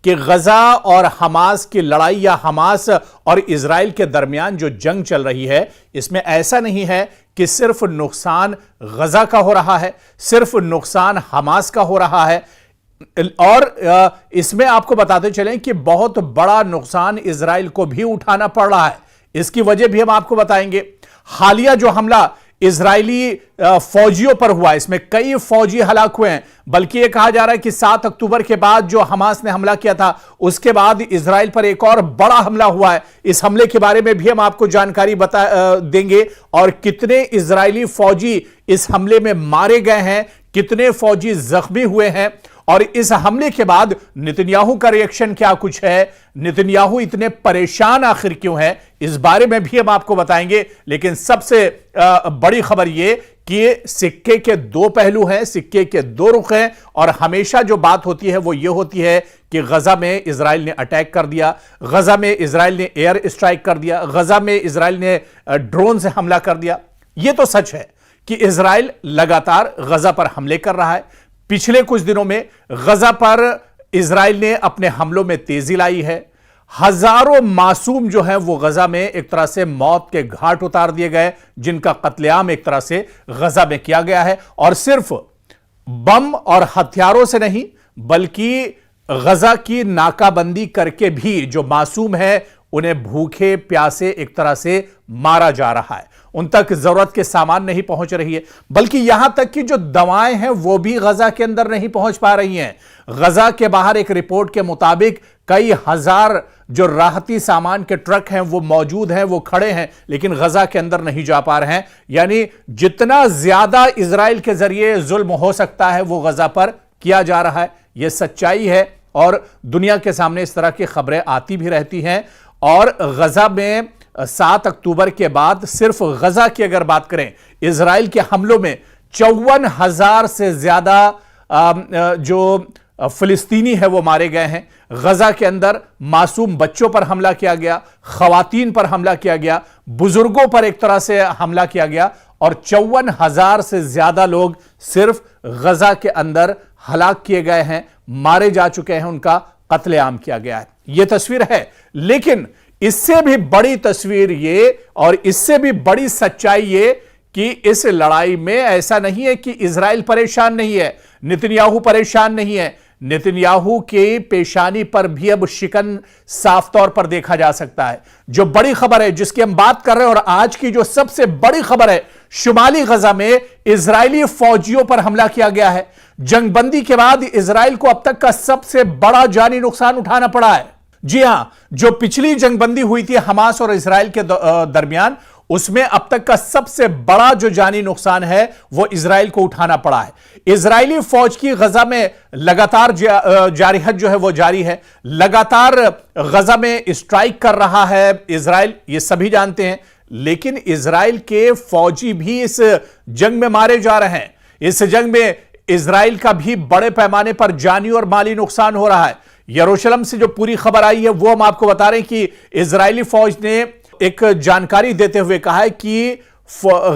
कि गजा और हमास की लड़ाई या हमास और इजराइल के दरमियान जो जंग चल रही है, इसमें ऐसा नहीं है कि सिर्फ नुकसान गजा का हो रहा है, सिर्फ नुकसान हमास का हो रहा है। और इसमें आपको बताते चलें कि बहुत बड़ा नुकसान इजराइल को भी उठाना पड़ रहा है। इसकी वजह भी हम आपको बताएंगे। हालिया जो हमला इजरायली फौजियों पर हुआ, इसमें कई फौजी हलाक हुए हैं। बल्कि यह कहा जा रहा है कि 7 अक्टूबर के बाद जो हमास ने हमला किया था, उसके बाद इजराइल पर एक और बड़ा हमला हुआ है। इस हमले के बारे में भी हम आपको जानकारी देंगे और कितने इजरायली फौजी इस हमले में मारे गए हैं, कितने फौजी जख्मी हुए हैं और इस हमले के बाद नेतन्याहू का रिएक्शन क्या कुछ है, नेतन्याहू इतने परेशान आखिर क्यों है, इस बारे में भी हम आपको बताएंगे। लेकिन सबसे बड़ी खबर यह कि सिक्के के दो पहलू हैं, सिक्के के दो रुख हैं और हमेशा जो बात होती है वो ये होती है कि गजा में इजराइल ने अटैक कर दिया, गजा में इजराइल ने एयर स्ट्राइक कर दिया, गजा में इजराइल ने ड्रोन से हमला कर दिया। यह तो सच है कि इजराइल लगातार गजा पर हमले कर रहा है। पिछले कुछ दिनों में गजा पर इजराइल ने अपने हमलों में तेजी लाई है। हजारों मासूम जो हैं वो गजा में एक तरह से मौत के घाट उतार दिए गए, जिनका कत्लेआम एक तरह से गजा में किया गया है। और सिर्फ बम और हथियारों से नहीं, बल्कि गजा की नाकाबंदी करके भी जो मासूम है उन्हें भूखे प्यासे एक तरह से मारा जा रहा है। उन तक जरूरत के सामान नहीं पहुंच रही है, बल्कि यहां तक कि जो दवाएं हैं वो भी गजा के अंदर नहीं पहुंच पा रही हैं। गजा के बाहर एक रिपोर्ट के मुताबिक कई हजार जो राहती सामान के ट्रक हैं वो मौजूद हैं, वो खड़े हैं, लेकिन गजा के अंदर नहीं जा पा रहे हैं। यानी जितना ज्यादा इजराइल के जरिए जुल्म हो सकता है वो गजा पर किया जा रहा है। यह सच्चाई है और दुनिया के सामने इस तरह की खबरें आती भी रहती हैं। और गजा में 7 अक्टूबर के बाद सिर्फ गजा की अगर बात करें, इजराइल के हमलों में 54,000 से ज्यादा जो फिलिस्तीनी है वो मारे गए हैं। गजा के अंदर मासूम बच्चों पर हमला किया गया, खवातीन पर हमला किया गया, बुजुर्गों पर एक तरह से हमला किया गया और 54,000 से ज्यादा लोग सिर्फ गजा के अंदर हलाक किए गए हैं, मारे जा चुके हैं, उनका कत्लेआम किया गया है। यह तस्वीर है। लेकिन इससे भी बड़ी तस्वीर ये और इससे भी बड़ी सच्चाई ये कि इस लड़ाई में ऐसा नहीं है कि इजराइल परेशान नहीं है, नेतन्याहू परेशान नहीं है। नेतन्याहू के पेशानी पर भी अब शिकन साफ तौर पर देखा जा सकता है। जो बड़ी खबर है जिसकी हम बात कर रहे हैं और आज की जो सबसे बड़ी खबर है, शुमाली गजा में इजरायली फौजियों पर हमला किया गया है। जंगबंदी के बाद इजराइल को अब तक का सबसे बड़ा जानी नुकसान उठाना पड़ा है। जी हां, जो पिछली जंगबंदी हुई थी हमास और इजराइल के दरमियान, उसमें अब तक का सबसे बड़ा जो जानी नुकसान है वो इजराइल को उठाना पड़ा है। इजरायली फौज की गजा में लगातार जारिहत जो है वो जारी है, लगातार गजा में स्ट्राइक कर रहा है इजराइल, ये सभी जानते हैं। लेकिन इजराइल के फौजी भी इस जंग में मारे जा रहे हैं। इस जंग में इजराइल का भी बड़े पैमाने पर जानी और माली नुकसान हो रहा है। यरूशलेम से जो पूरी खबर आई है वो हम आपको बता रहे हैं कि इजरायली फौज ने एक जानकारी देते हुए कहा है कि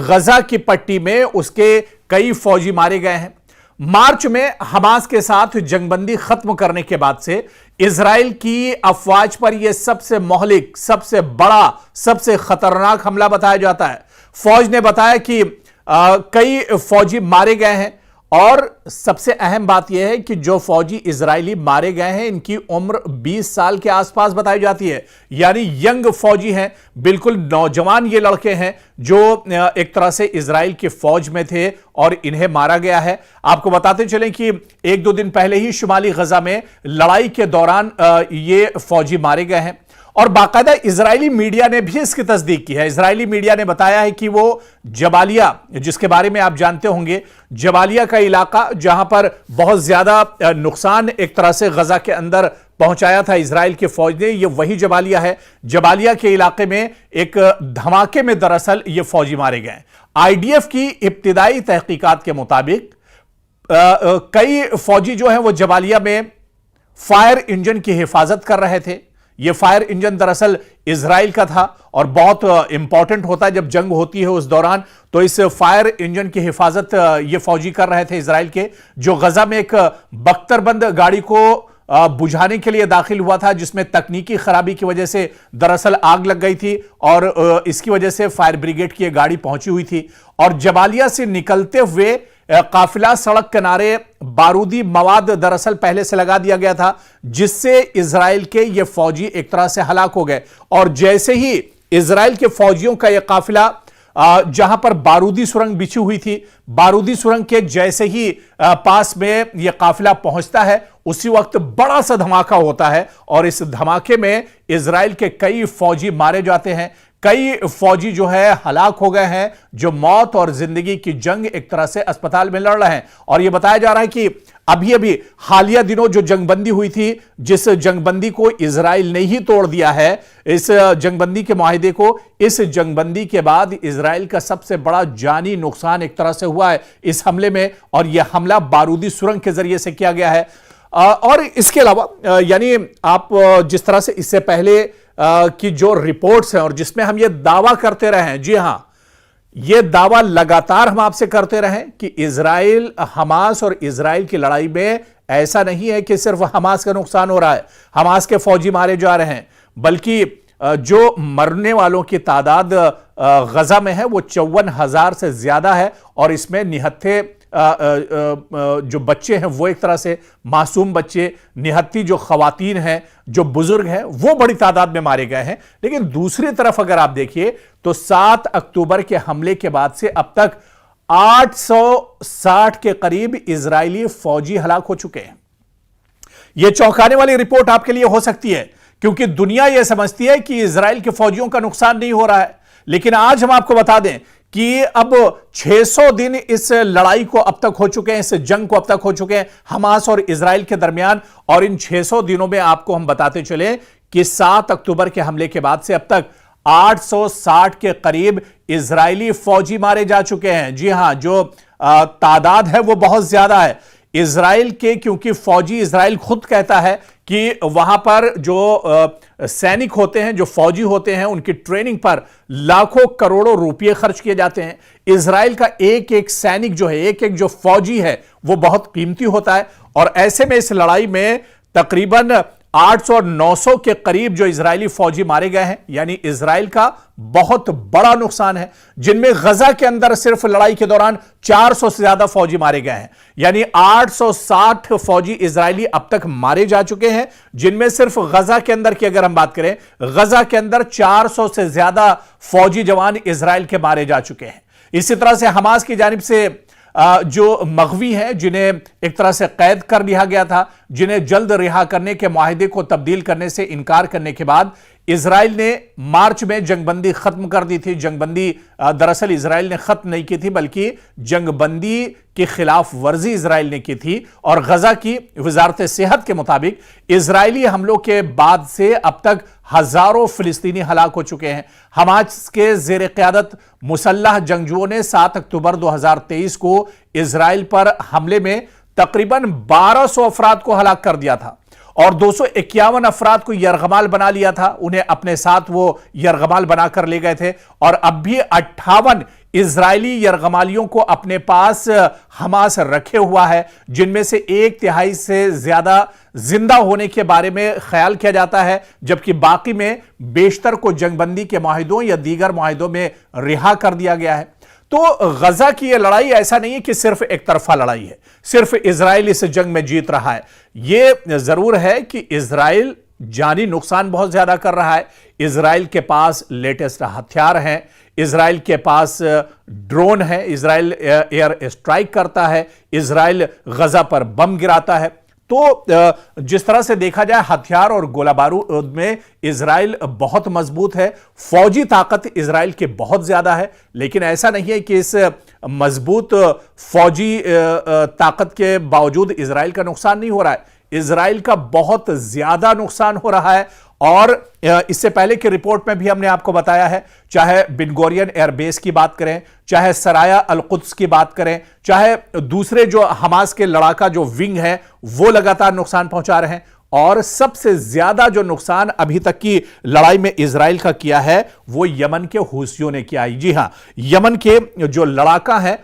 गजा की पट्टी में उसके कई फौजी मारे गए हैं। मार्च में हमास के साथ जंगबंदी खत्म करने के बाद से इजराइल की अफवाज पर यह सबसे मोहलिक, सबसे बड़ा, सबसे खतरनाक हमला बताया जाता है। फौज ने बताया कि कई फौजी मारे गए हैं और सबसे अहम बात यह है कि जो फौजी इजरायली मारे गए हैं इनकी उम्र 20 साल के आसपास बताई जाती है। यानी यंग फौजी हैं, बिल्कुल नौजवान ये लड़के हैं जो एक तरह से इजराइल की फौज में थे और इन्हें मारा गया है। आपको बताते चलें कि 1-2 दिन पहले ही शुमाली गजा में लड़ाई के दौरान ये फौजी मारे गए हैं और बाकायदा इजरायली मीडिया ने भी इसकी तस्दीक की है। इजरायली मीडिया ने बताया है कि वो जबालिया, जिसके बारे में आप जानते होंगे, जबालिया का इलाका जहां पर बहुत ज्यादा नुकसान एक तरह से गजा के अंदर पहुंचाया था इजराइल की फौज ने, ये वही जबालिया है। जबालिया के इलाके में एक धमाके में दरअसल ये फौजी मारे गए। आईडीएफ की इब्तिदाई तहकीकात के मुताबिक कई फौजी जो हैं वो जबालिया में फायर इंजन की हिफाजत कर रहे थे। यह फायर इंजन दरअसल इजराइल का था और बहुत इंपॉर्टेंट होता है जब जंग होती है उस दौरान। तो इस फायर इंजन की हिफाजत ये फौजी कर रहे थे इजराइल के, जो गजा में एक बख्तरबंद गाड़ी को बुझाने के लिए दाखिल हुआ था, जिसमें तकनीकी खराबी की वजह से दरअसल आग लग गई थी और इसकी वजह से फायर ब्रिगेड की गाड़ी पहुंची हुई थी और जबालिया से निकलते हुए काफिला सड़क किनारे बारूदी मवाद दरअसल पहले से लगा दिया गया था, जिससे इजराइल के ये फौजी एक तरह से हलाक हो गए। और जैसे ही इजराइल के फौजियों का यह काफिला जहां पर बारूदी सुरंग बिछी हुई थी, बारूदी सुरंग के जैसे ही पास में यह काफिला पहुंचता है, उसी वक्त बड़ा सा धमाका होता है और इस धमाके में इजराइल के कई फौजी मारे जाते हैं, कई फौजी जो है हलाक हो गए हैं, जो मौत और जिंदगी की जंग एक तरह से अस्पताल में लड़ रहे हैं। और यह बताया जा रहा है कि अभी अभी हालिया दिनों जो जंगबंदी हुई थी, जिस जंगबंदी को इजराइल ने ही तोड़ दिया है, इस जंगबंदी के मुआहिदे को, इस जंगबंदी के बाद इजराइल का सबसे बड़ा जानी नुकसान एक तरह से हुआ है इस हमले में, और यह हमला बारूदी सुरंग के जरिए से किया गया है। और इसके अलावा यानी आप जिस तरह से इससे पहले की जो रिपोर्ट्स हैं और जिसमें हम ये दावा करते रहे हैं, जी हां, ये दावा लगातार हम आपसे करते रहे कि इजराइल, हमास और इजराइल की लड़ाई में ऐसा नहीं है कि सिर्फ हमास का नुकसान हो रहा है, हमास के फौजी मारे जा रहे हैं, बल्कि जो मरने वालों की तादाद गजा में है वो 54,000 से ज्यादा है और इसमें निहत्थे जो बच्चे हैं वो एक तरह से मासूम बच्चे, निहत्ती जो खवातीन हैं, जो बुजुर्ग हैं, वो बड़ी तादाद में मारे गए हैं। लेकिन दूसरी तरफ अगर आप देखिए तो 7 अक्टूबर के हमले के बाद से अब तक 860 के करीब इजरायली फौजी हलाक हो चुके हैं। यह चौंकाने वाली रिपोर्ट आपके लिए हो सकती है, क्योंकि दुनिया यह समझती है कि इजराइल के फौजियों का नुकसान नहीं हो रहा है। लेकिन आज हम आपको बता दें कि अब 600 दिन इस लड़ाई को अब तक हो चुके हैं, इस जंग को अब तक हो चुके हैं हमास और इजराइल के दरमियान। और इन 600 दिनों में आपको हम बताते चले कि 7 अक्टूबर के हमले के बाद से अब तक 860 के करीब इजरायली फौजी मारे जा चुके हैं। जी हां, जो तादाद है वो बहुत ज्यादा है इजराइल के, क्योंकि फौजी, इजराइल खुद कहता है कि वहां पर जो सैनिक होते हैं, जो फौजी होते हैं, उनकी ट्रेनिंग पर लाखों करोड़ों रुपए खर्च किए जाते हैं। इजराइल का एक एक सैनिक जो है, एक एक जो फौजी है, वो बहुत कीमती होता है। और ऐसे में इस लड़ाई में तकरीबन 800 और 900 के करीब जो इजरायली फौजी मारे गए हैं, यानी इजराइल का बहुत बड़ा नुकसान है, जिनमें गजा के अंदर सिर्फ लड़ाई के दौरान 400 से ज्यादा फौजी मारे गए हैं। यानी 860 फौजी इजरायली अब तक मारे जा चुके हैं, जिनमें सिर्फ गजा के अंदर की अगर हम बात करें, गजा के अंदर 400 से ज्यादा फौजी जवान इजराइल के मारे जा चुके हैं। इसी तरह से हमास की जानिब से जो मगवी हैं, जिन्हें एक तरह से कैद कर लिया गया था, जिन्हें जल्द रिहा करने के मुआहिदे को तब्दील करने से इनकार करने के बाद इजराइल ने मार्च में जंगबंदी खत्म कर दी थी। जंगबंदी दरअसल इजराइल ने खत्म नहीं की थी, बल्कि जंगबंदी की खिलाफ वर्जी इजराइल ने की थी। और गजा की वजारत सेहत के मुताबिक इजरायली हमलों के बाद से अब तक हजारों फिलिस्तीनी हलाक हो चुके हैं। हमास के जेर क़यादत मुसल्लह जंगजुओं ने 7 अक्टूबर 2023 को इजराइल पर हमले में तकरीबन 1200 अफराद को हलाक कर दिया था और 251 अफराद को यरगमाल बना लिया था। उन्हें अपने साथ वो यरगमाल बनाकर ले गए थे और अब भी 58 इजरायली यरगमालियों को अपने पास हमास रखे हुआ है, जिनमें से 1/3 से ज्यादा जिंदा होने के बारे में ख्याल किया जाता है, जबकि बाकी में बेशतर को जंगबंदी के मुआहिदों या दीगर मुआहिदों में रिहा कर दिया गया है। तो गजा की यह लड़ाई ऐसा नहीं है कि सिर्फ एक तरफा लड़ाई है, सिर्फ इजराइल इस जंग में जीत रहा है। यह जरूर है कि इजराइल जानी नुकसान बहुत ज्यादा कर रहा है। इजराइल के पास लेटेस्ट हथियार हैं, इजराइल के पास ड्रोन है, इजराइल एयर स्ट्राइक करता है, इजराइल गजा पर बम गिराता है। तो जिस तरह से देखा जाए हथियार और गोला बारूद में इजराइल बहुत मजबूत है, फौजी ताकत इजराइल की बहुत ज्यादा है। लेकिन ऐसा नहीं है कि इस मजबूत फौजी ताकत के बावजूद इजराइल का नुकसान नहीं हो रहा है। इजराइल का बहुत ज्यादा नुकसान हो रहा है। और इससे पहले की रिपोर्ट में भी हमने आपको बताया है, चाहे बिन गोरियन एयरबेस की बात करें, चाहे सराया अल कुद्स की बात करें, चाहे दूसरे जो हमास के लड़ाका जो विंग है वो लगातार नुकसान पहुंचा रहे हैं। और सबसे ज्यादा जो नुकसान अभी तक की लड़ाई में इजराइल का किया है वो यमन के हूसियों ने किया है। जी हां, यमन के जो लड़ाका हैं,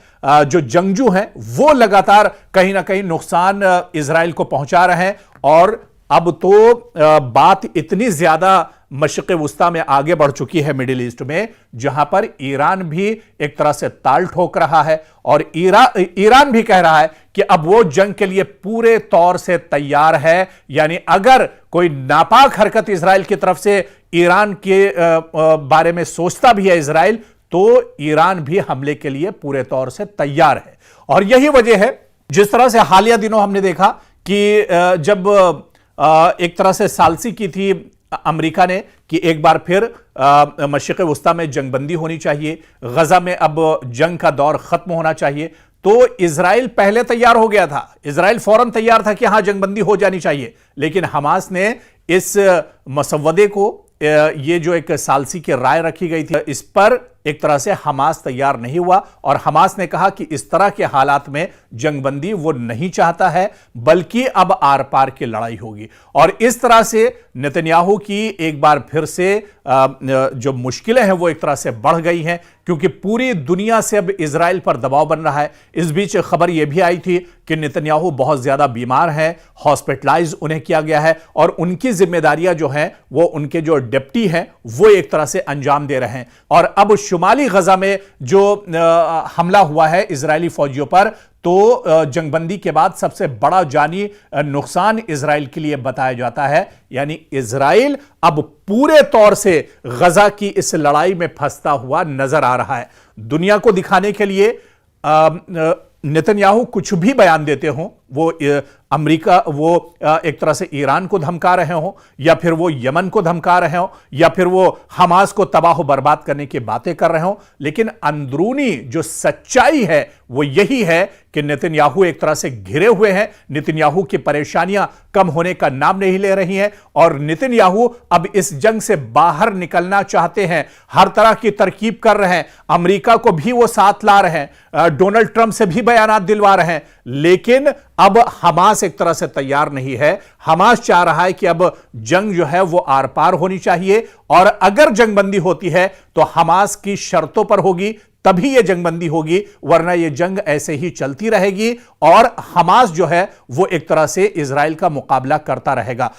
जो जंगजू हैं, वो लगातार कहीं ना कहीं नुकसान इजराइल को पहुंचा रहे हैं और अब तो बात इतनी ज्यादा मशरिक़ वुस्ता में आगे बढ़ चुकी है मिडिल ईस्ट में, जहां पर ईरान भी एक तरह से ताल ठोक रहा है और ईरान भी कह रहा है कि अब वो जंग के लिए पूरे तौर से तैयार है। यानी अगर कोई नापाक हरकत इजराइल की तरफ से ईरान के बारे में सोचता भी है इजराइल, तो ईरान भी हमले के लिए पूरे तौर से तैयार है। और यही वजह है जिस तरह से हालिया दिनों हमने देखा कि जब एक तरह से सालसी की थी अमेरिका ने कि एक बार फिर मशरिक़ वुस्ता में जंगबंदी होनी चाहिए, गजा में अब जंग का दौर खत्म होना चाहिए, तो इजराइल पहले तैयार हो गया था। इजराइल फौरन तैयार था कि हां जंगबंदी हो जानी चाहिए, लेकिन हमास ने इस मसवदे को, ये जो एक सालसी की राय रखी गई थी, इस पर एक तरह से हमास तैयार नहीं हुआ और हमास ने कहा कि इस तरह के हालात में जंगबंदी वो नहीं चाहता है, बल्कि अब आर पार की लड़ाई होगी। और इस तरह से नेतन्याहू की एक बार फिर से जो मुश्किलें हैं वो एक तरह से बढ़ गई हैं, क्योंकि पूरी दुनिया से अब इजराइल पर दबाव बन रहा है। इस बीच खबर यह भी आई थी कि नेतन्याहू बहुत ज्यादा बीमार हैं, हॉस्पिटलाइज उन्हें किया गया है और उनकी जिम्मेदारियां जो हैं वो उनके जो डिप्टी हैं वो एक तरह से अंजाम दे रहे हैं। और अब शुमाली गजा में जो हमला हुआ है इजरायली फौजियों पर, तो जंगबंदी के बाद सबसे बड़ा जानी नुकसान इजराइल के लिए बताया जाता है। यानी इजराइल अब पूरे तौर से गजा की इस लड़ाई में फंसता हुआ नजर आ रहा है। दुनिया को दिखाने के लिए नेतन्याहू कुछ भी बयान देते हो, वो अमेरिका, वो एक तरह से ईरान को धमका रहे हो, या फिर वो यमन को धमका रहे हो, या फिर वो हमास को तबाह बर्बाद करने की बातें कर रहे हो, लेकिन अंदरूनी जो सच्चाई है वो यही है कि नेतन्याहू एक तरह से घिरे हुए हैं। नेतन्याहू की परेशानियां कम होने का नाम नहीं ले रही हैं और नेतन्याहू अब इस जंग से बाहर निकलना चाहते हैं, हर तरह की तरकीब कर रहे हैं। अमेरिका को भी वो साथ ला रहे हैं, डोनाल्ड ट्रंप से भी बयानात दिलवा रहे हैं, लेकिन अब हमास एक तरह से तैयार नहीं है। हमास चाह रहा है कि अब जंग जो है वो आर पार होनी चाहिए और अगर जंगबंदी होती है तो हमास की शर्तों पर होगी, तभी यह जंगबंदी होगी, वरना यह जंग ऐसे ही चलती रहेगी और हमास जो है वो एक तरह से इजराइल का मुकाबला करता रहेगा।